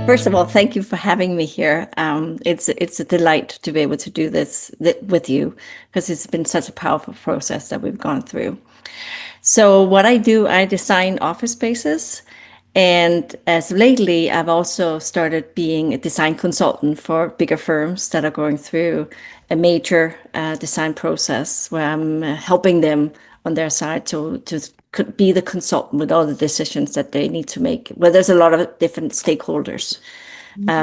First of all, thank you for having me here. It's a delight to be able to do this with you because it's been such a powerful process that we've gone through. So what I do, I design office spaces, and as lately, I've also started being a design consultant for bigger firms that are going through a major design process where I'm helping them on their side to could be the consultant with all the decisions that they need to make, where there's a lot of different stakeholders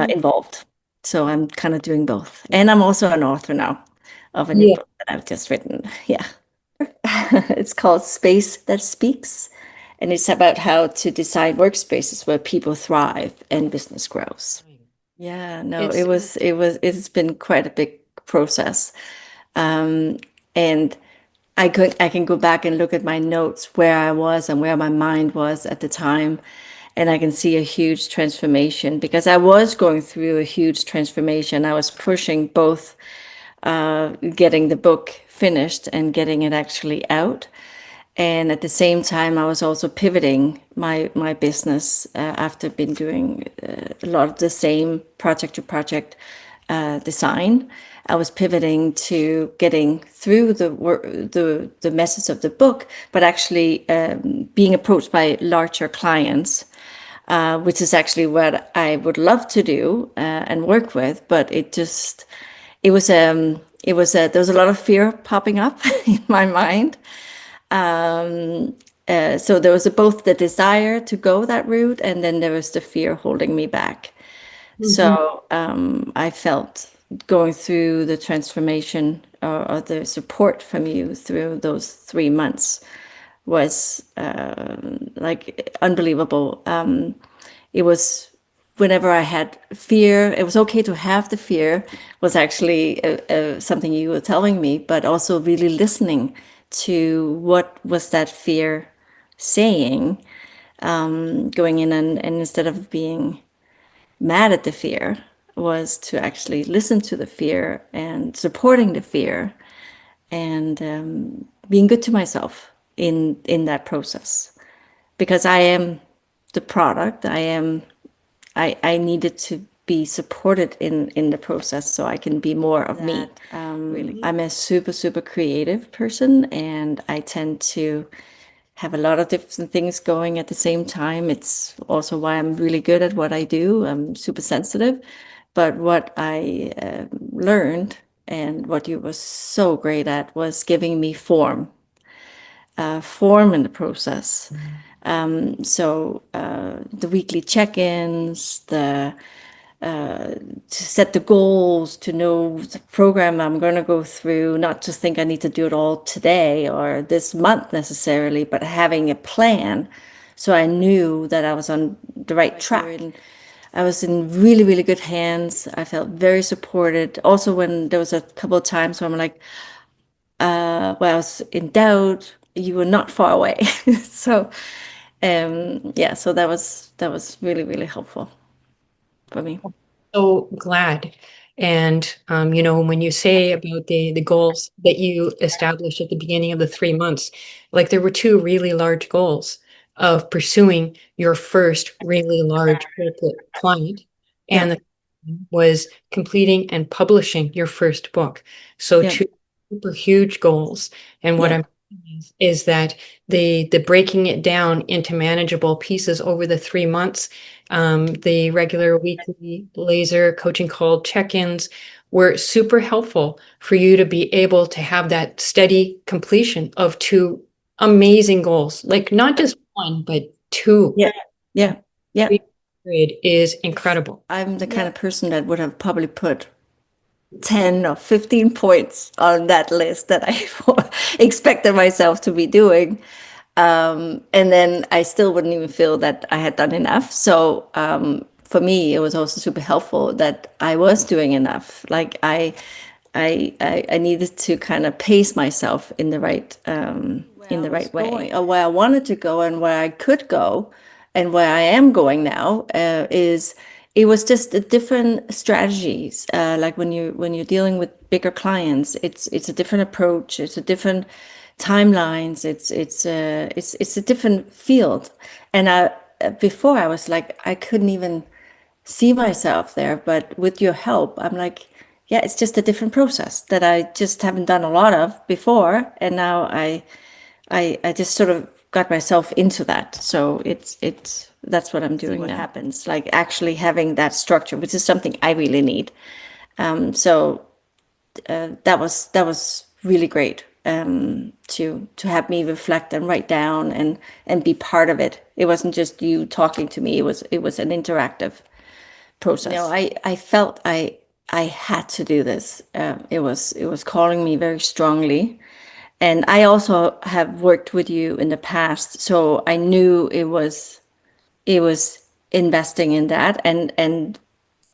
involved. So I'm kind of doing both. And I'm also an author now of a new Yeah. book that I've just written. Yeah. It's called Space That Speaks, and it's about how to design workspaces where people thrive and business grows. Yeah, no, It's it's been quite a big process. And I can go back and look at my notes where I was and where my mind was at the time, and I can see a huge transformation because I was going through a huge transformation. I was pushing both getting the book finished and getting it actually out. And at the same time, I was also pivoting my business after been doing a lot of the same project to project design. I was pivoting to getting through the message of the book, but actually being approached by larger clients, which is actually what I would love to do and work with. But there was a lot of fear popping up in my mind. So there was both the desire to go that route, and then there was the fear holding me back. Mhm. So I felt going through the transformation or the support from you through those 3 months was like unbelievable. It was whenever I had fear, it was okay to have the fear, was actually something you were telling me, but also really listening to what was that fear saying, going in and instead of being mad at the fear, was to actually listen to the fear and supporting the fear and being good to myself in that process because I am the product. I needed to be supported in the process so I can be more of me. Really, I'm a super creative person, and I tend to have a lot of different things going at the same time. It's also why I'm really good at what I do. I'm super sensitive, but what I learned and what you were so great at was giving me form in the process. So the weekly check-ins, the to set the goals, to know the program I'm going to go through, not just think I need to do it all today or this month necessarily, but having a plan. So I knew that I was on the right track. I was in really good hands. I felt very supported. Also, when there was a couple of times where I'm like, where I was in doubt, you were not far away. So, yeah, so that was really helpful for me. so glad. And when you say about the goals that you established at the beginning of the 3 months, like there were two really large goals of pursuing your first really large corporate client, Yeah, and the was completing and publishing your first book. So yeah, two super huge goals. And what yeah, I'm is that the breaking it down into manageable pieces over the 3 months, the regular weekly laser coaching call check-ins were super helpful for you to be able to have that steady completion of two amazing goals, like not just one, but two. yeah, yeah, yeah. Period is incredible. I'm the kind of person that would have probably put 10 or 15 points on that list that I expected myself to be doing. And then I still wouldn't even feel that I had done enough. So for me, it was also super helpful that I was doing enough. Like I needed to kind of pace myself in the right way, or where I wanted to go and where I could go, and where I am going now is it was just a different strategies. Like when you're dealing with bigger clients, it's a different approach. It's a different timelines. It's a different field. And I before I was like I couldn't even see myself there. But with your help, I'm like, yeah, it's just a different process that I just haven't done a lot of before, and now I just sort of got myself into that. So it's that's what I'm doing now. Happens, like actually having that structure, which is something I really need. So that was really great, to have me reflect and write down and be part of it. It wasn't just you talking to me. It was an interactive process. I felt I had to do this. It was calling me very strongly, and I also have worked with you in the past, so I knew it was investing in that, and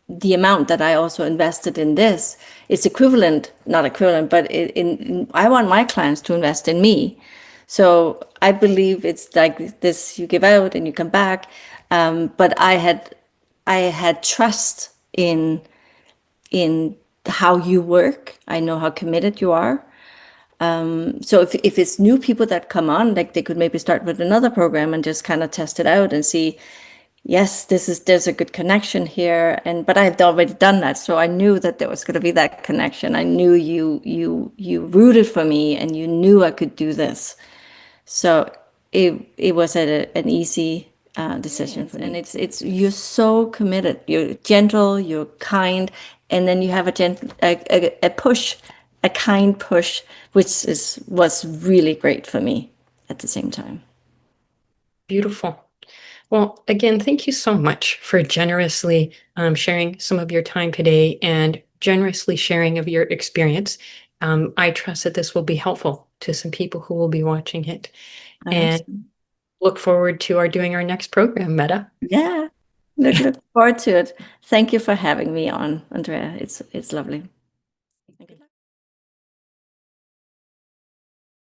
the amount that I also invested in this is equivalent, not equivalent, but I want my clients to invest in me. So I believe it's like this: you give out and you come back. But I had trust in how you work. I know how committed you are. So if it's new people that come on, like they could maybe start with another program and just kind of test it out and see, yes, there's a good connection here. And but I had already done that, so I knew that there was going to be that connection. I knew you rooted for me, and you knew I could do this. So it was an easy decision for me. And it's you're so committed. You're gentle. You're kind, and then you have a push, a kind push, which was really great for me at the same time. Beautiful. Well, again, thank you so much for generously sharing some of your time today and generously sharing of your experience. I trust that this will be helpful to some people who will be watching it, I hope and so. look forward to our doing our next program, Mette. Yeah, look forward to it. Thank you for having me on, Andrea. It's lovely.